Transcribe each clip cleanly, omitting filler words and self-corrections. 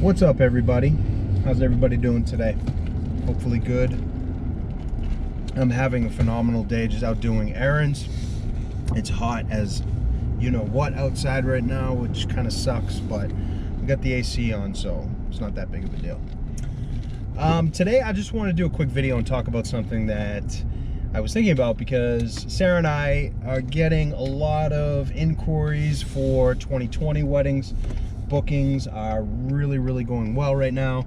What's up, everybody? How's everybody doing today? Hopefully good. I'm having a phenomenal day, just out doing errands. It's hot as you know what outside right now, which kind of sucks, but we got the AC on, so it's not that big of a deal. Today I just want to do a quick video and talk about something that I was thinking about, because Sarah and I are getting a lot of inquiries for 2020 weddings. Bookings are really going well right now.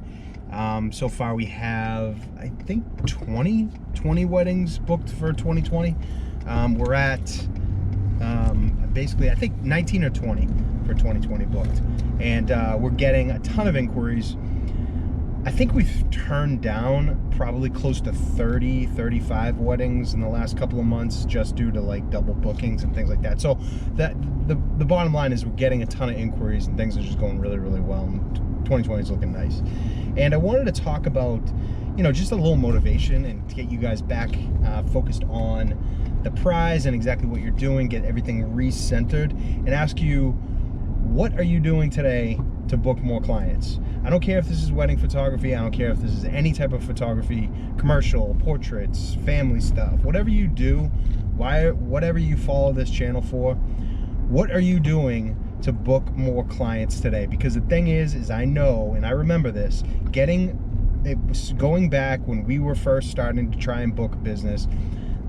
So far we have, I think, 20 weddings booked for 2020. We're at basically, I think 19 or 20 for 2020 booked, and we're getting a ton of inquiries. I think we've turned down probably close to 35 weddings in the last couple of months, just due to like double bookings and things like that. So that the bottom line is we're getting a ton of inquiries and things are just going really well, and 2020 is looking nice. And I wanted to talk about, you know, just a little motivation and to get you guys back focused on the prize and exactly what you're doing, get everything recentered, and ask you, what are you doing today to book more clients? I don't care if this is wedding photography, I don't care if this is any type of photography, commercial, portraits, family stuff, whatever you do, whatever you follow this channel for, what are you doing to book more clients today? Because the thing is I know, and I remember this, going back when we were first starting to try and book business,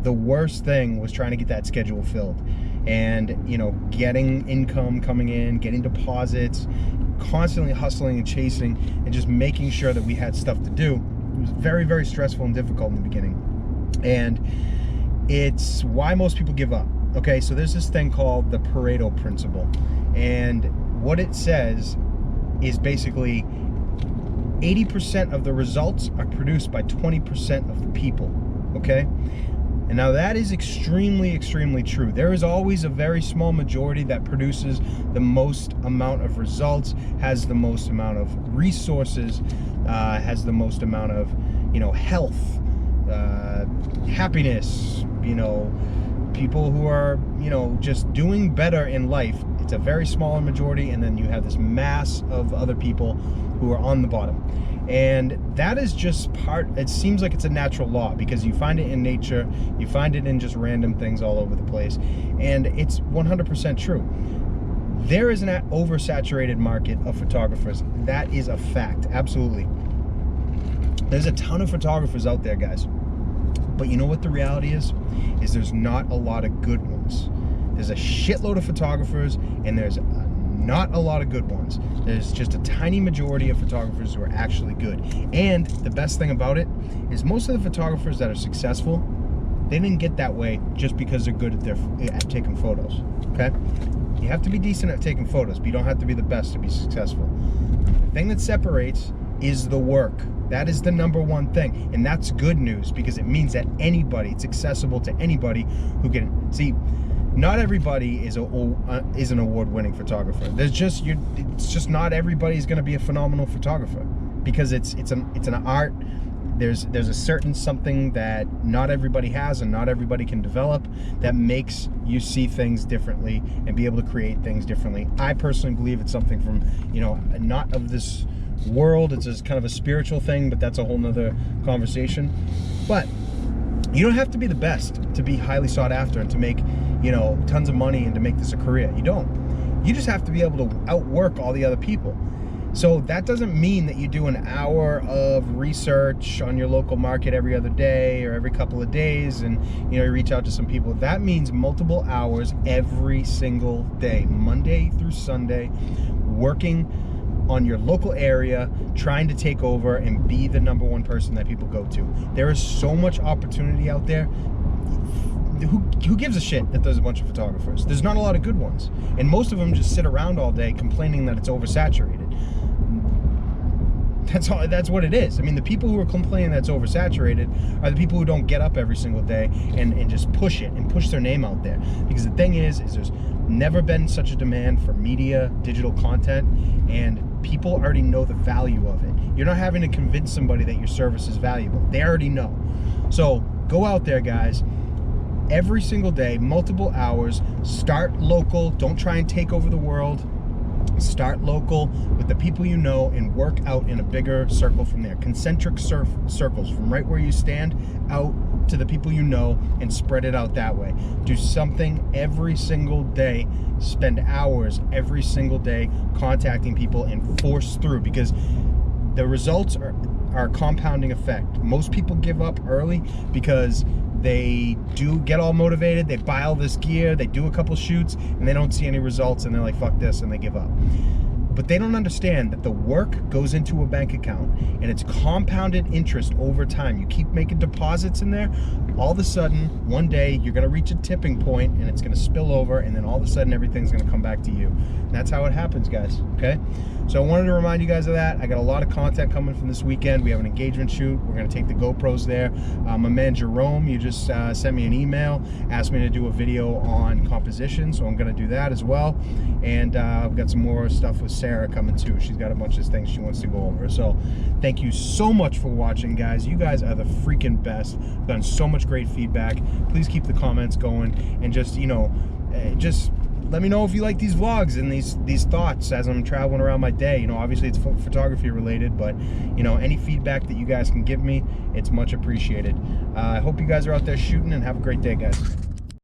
the worst thing was trying to get that schedule filled. And, you know, getting income coming in, getting deposits, constantly hustling and chasing, and just making sure that we had stuff to do. It was very stressful and difficult in the beginning. And it's why most people give up. Okay, so there's this thing called the Pareto principle. And what it says is basically 80% of the results are produced by 20% of the people, okay? And now that is extremely true. There is always a very small majority that produces the most amount of results, has the most amount of resources, has the most amount of, you know, health, happiness, you know, people who are, you know, just doing better in life. It's a very smaller majority, and then you have this mass of other people who are on the bottom. And that is just it seems like it's a natural law, because you find it in nature, you find it in just random things all over the place, and it's 100% true. There is an oversaturated market of photographers. That is a fact, absolutely. There's a ton of photographers out there, guys. But you know what the reality is there's not a lot of good ones. There's a shitload of photographers, and there's not a lot of good ones. There's just a tiny majority of photographers who are actually good. And the best thing about it is most of the photographers that are successful, they didn't get that way just because they're good at taking photos, okay? You have to be decent at taking photos, but you don't have to be the best to be successful. The thing that separates is the work. That is the number one thing, and that's good news, because it means that it's accessible to anybody who can see. Not everybody is an award-winning photographer. It's just not everybody's going to be a phenomenal photographer, because it's an art. There's a certain something that not everybody has and not everybody can develop, that makes you see things differently and be able to create things differently. I personally believe it's something from, you know, not of this world. It's just kind of a spiritual thing, but that's a whole nother conversation. But you don't have to be the best to be highly sought after and to make, you know, tons of money and to make this a career. You don't. You just have to be able to outwork all the other people. So that doesn't mean that you do an hour of research on your local market every other day or every couple of days and, you know, you reach out to some people. That means multiple hours every single day, Monday through Sunday, working on your local area, trying to take over and be the number one person that people go to. There is so much opportunity out there. Who gives a shit that there's a bunch of photographers? There's not a lot of good ones, and most of them just sit around all day complaining that it's oversaturated. That's what it is. I mean, the people who are complaining that it's oversaturated are the people who don't get up every single day and just push it and push their name out there. Because the thing is there's never been such a demand for media, digital content, and people already know the value of it. You're not having to convince somebody that your service is valuable. They already know. So go out there, guys. Every single day, multiple hours, start local. Don't try and take over the world. Start local with the people you know and work out in a bigger circle from there. Concentric circles from right where you stand out to the people you know and spread it out that way. Do something every single day. Spend hours every single day contacting people and force through, because the results are a compounding effect. Most people give up early because they do get all motivated, they buy all this gear, they do a couple shoots, and they don't see any results, and they're like, fuck this, and they give up. But they don't understand that the work goes into a bank account, and it's compounded interest over time. You keep making deposits in there, all of a sudden, one day, you're gonna reach a tipping point, and it's gonna spill over, and then all of a sudden, everything's gonna come back to you. And that's how it happens, guys, okay? So I wanted to remind you guys of that. I got a lot of content coming from this weekend. We have an engagement shoot. We're gonna take the GoPros there. My man Jerome, you just sent me an email, asked me to do a video on composition, so I'm gonna do that as well. And I've got some more stuff with Sarah coming too. She's got a bunch of things she wants to go over. So thank you so much for watching, guys. You guys are the freaking best. I've gotten so much great feedback. Please keep the comments going, and just, you know, just let me know if you like these vlogs and these thoughts as I'm traveling around my day. You know, obviously it's photography related, but you know, any feedback that you guys can give me, it's much appreciated. I hope you guys are out there shooting, and have a great day, guys.